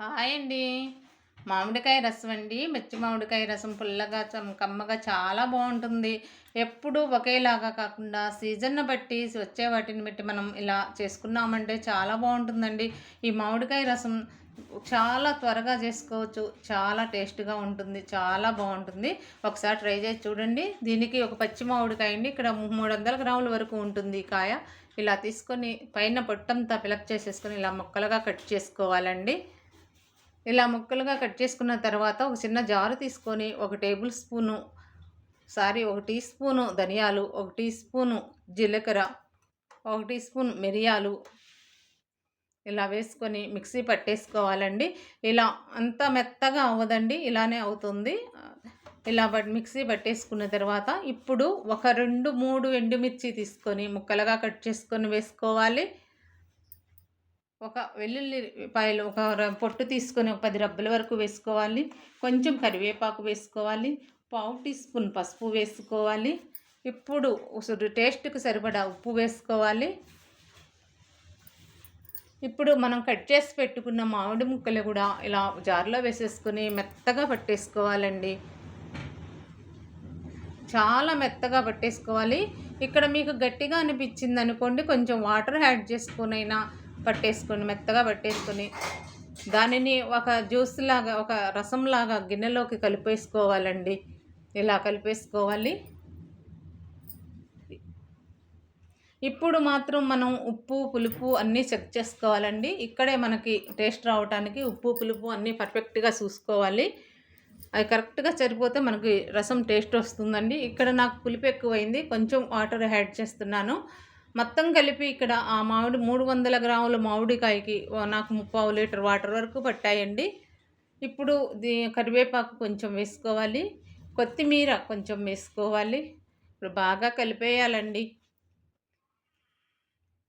Hi అండి. మామిడికాయ రసం అండి. మిర్చి మామిడికాయ రసం పుల్లగా, కమ్మగా చాలా బావుంటుంది. ఎప్పుడూ ఒకేలాగా కాకుండా సీజన్‌ని బట్టి, వచ్చే వాటిని బట్టి మనం ఇలా చేసుకున్నామంటే చాలా బావుంటుందండి. ఈ మామిడికాయ రసం చాలా త్వరగా చేసుకోవచ్చు. చాలా టేస్ట్‌గా ఉంటుంది. చాలా బావుంటుంది. ఒకసారి ట్రై చేసి చూడండి. దీనికి ఒక పచ్చి మామిడికాయ అండి. ఇక్కడ 300 గ్రాముల వరకు ఉంటుంది ఈ కాయ. ఇలా తీసుకొని పైన పొట్టంతా పిలక్ చేసేసుకొని ఇలా ముక్కలుగా కట్ చేసుకోవాలండి. ఇలా ముక్కలుగా కట్ చేసుకున్న తర్వాత ఒక చిన్న జారు తీసుకొని ఒక టీ స్పూను ధనియాలు, ఒక టీ స్పూను జీలకర్ర, ఒక టీ స్పూన్ మిరియాలు ఇలా వేసుకొని మిక్సీ పట్టేసుకోవాలండి. ఇలా అంత మెత్తగా అవ్వదండి. ఇలానే అవుతుంది. ఇలా మిక్సీ పట్టేసుకున్న తర్వాత ఇప్పుడు ఒక 2, 3 ఎండుమిర్చి తీసుకొని ముక్కలుగా కట్ చేసుకొని వేసుకోవాలి. ఒక వెల్లుల్లిపాయలు పొట్టు తీసుకొని ఒక 10 రబ్బల వరకు వేసుకోవాలి. కొంచెం కరివేపాకు వేసుకోవాలి. పావు టీ స్పూన్ పసుపు వేసుకోవాలి. ఇప్పుడు టేస్ట్‌కి సరిపడా ఉప్పు వేసుకోవాలి. ఇప్పుడు మనం కట్ చేసి పెట్టుకున్న మామిడి ముక్కలు కూడా ఇలా జార్‌లో వేసేసుకొని మెత్తగా పట్టేసుకోవాలండి. చాలా మెత్తగా పట్టేసుకోవాలి. ఇక్కడ మీకు గట్టిగా అనిపించిందనుకోండి కొంచెం వాటర్ యాడ్ చేసుకొనైనా పట్టేసుకొని మెత్తగా పట్టేసుకొని దానిని ఒక జ్యూస్‌లాగా, ఒక రసంలాగా గిన్నెలోకి కలిపేసుకోవాలండి. ఇలా కలిపేసుకోవాలి. ఇప్పుడు మాత్రం మనం ఉప్పు, పులుపు అన్నీ చెక్ చేసుకోవాలండి. ఇక్కడే మనకి టేస్ట్ రావటానికి ఉప్పు, పులుపు అన్నీ పర్ఫెక్ట్‌గా చూసుకోవాలి. అది కరెక్ట్‌గా సరిపోతే మనకి రసం టేస్ట్ వస్తుందండి. ఇక్కడ నాకు పులుపు ఎక్కువైంది. కొంచెం వాటర్ యాడ్ చేస్తున్నాను. మొత్తం కలిపి ఇక్కడ ఆ 300 గ్రాముల మామిడికాయకి నాకు 3/4 లీటర్ వాటర్ వరకు పట్టాయండి. ఇప్పుడు కరివేపాకు కొంచెం వేసుకోవాలి. కొత్తిమీర కొంచెం వేసుకోవాలి. ఇప్పుడు బాగా కలిపేయాలండి.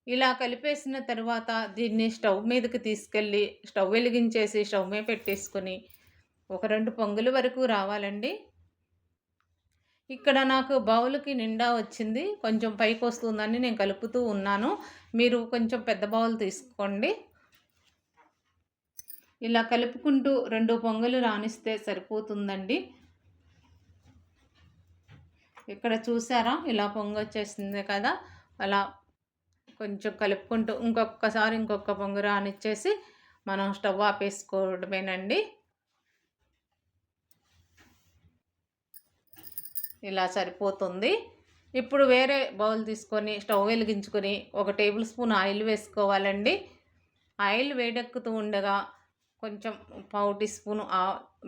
ఇలా కలిపేసిన తర్వాత దీన్ని స్టవ్ మీదకి తీసుకెళ్ళి స్టవ్ వెలిగించేసి స్టవ్ మీద పెట్టేసుకొని ఒక 2 పొంగుల వరకు రావాలండి. ఇక్కడ నాకు బౌల్‌కి నిండా వచ్చింది. కొంచెం పైకొస్తుందని నేను కలుపుతూ ఉన్నాను. మీరు కొంచెం పెద్ద బౌల్ తీసుకోండి. ఇలా కలుపుకుంటూ 2 పొంగులు రానిస్తే సరిపోతుందండి. ఇక్కడ చూసారా? ఇలా పొంగొచ్చేసింది కదా! అలా కొంచెం కలుపుకుంటూ ఇంకొక పొంగు రానిచ్చేసి మనం స్టవ్ ఆపేసుకోవడమేనండి. ఇలా సరిపోతుంది. ఇప్పుడు వేరే బౌల్ తీసుకొని స్టవ్ వెలిగించుకొని ఒక టేబుల్ స్పూన్ ఆయిల్ వేసుకోవాలండి. ఆయిల్ వేడెక్కుతూ ఉండగా కొంచెం పావు టీ స్పూన్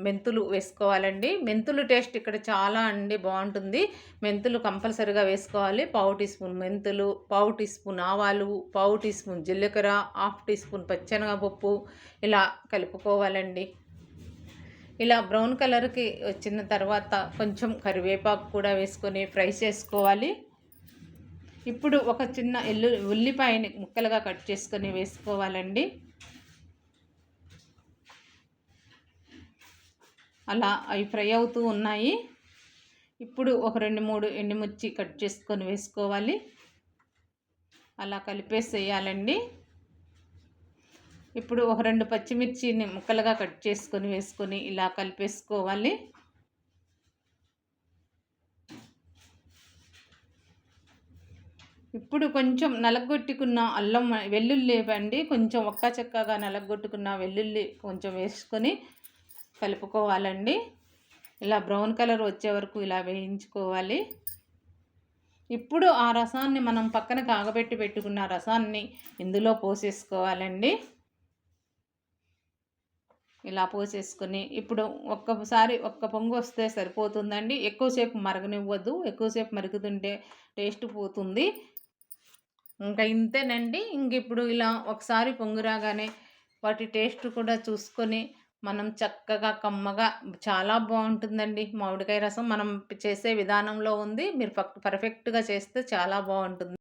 మెంతులు వేసుకోవాలండి. మెంతులు టేస్ట్ ఇక్కడ చాలా బాగుంటుంది. మెంతులు కంపల్సరీగా వేసుకోవాలి. పావు టీ స్పూన్ మెంతులు, పావు టీ స్పూన్ ఆవాలు, పావు టీ స్పూన్ జీలకర్ర, హాఫ్ టీ స్పూన్ పచ్చెనగపప్పు ఇలా కలుపుకోవాలండి. ఇలా బ్రౌన్ కలర్‌కి వచ్చిన తర్వాత కొంచెం కరివేపాకు కూడా వేసుకొని ఫ్రై చేసుకోవాలి. ఇప్పుడు ఒక చిన్న ఉల్లిపాయని ముక్కలుగా కట్ చేసుకొని వేసుకోవాలండి. అలా అవి ఫ్రై అవుతూ ఉన్నాయి. ఇప్పుడు ఒక 2, 3 ఎండుమిర్చి కట్ చేసుకొని వేసుకోవాలి. అలా కలిపేసేయాలండి. ఇప్పుడు ఒక 2 పచ్చిమిర్చిని ముక్కలుగా కట్ చేసుకొని వేసుకొని ఇలా కలిపేసుకోవాలి. ఇప్పుడు కొంచెం నలగొట్టుకున్న వెల్లుల్లి అండి, కొంచెం చెక్కగా నలగొట్టుకున్న వెల్లుల్లి కొంచెం వేసుకొని కలుపుకోవాలండి. ఇలా బ్రౌన్ కలర్ వచ్చే వరకు ఇలా వేయించుకోవాలి. ఇప్పుడు ఆ రసాన్ని మనం పక్కన కాగబెట్టి పెట్టుకున్న రసాన్ని ఇందులో పోసేసుకోవాలండి. ఇలా పోసేసుకొని ఇప్పుడు ఒక్క పొంగు వస్తే సరిపోతుందండి. ఎక్కువసేపు మరగనివ్వద్దు. ఎక్కువసేపు మరుగుతుంటే టేస్ట్ పోతుంది. ఇంకా ఇంతేనండి. ఇప్పుడు ఇలా ఒకసారి పొంగు రాగానే వాటి టేస్ట్ కూడా చూసుకొని మనం చక్కగా కమ్మగా చాలా బాగుంటుందండి. మామిడికాయ రసం మనం చేసే విధానంలో ఉంది. మీరు పర్ఫెక్ట్‌గా చేస్తే చాలా బాగుంటుంది.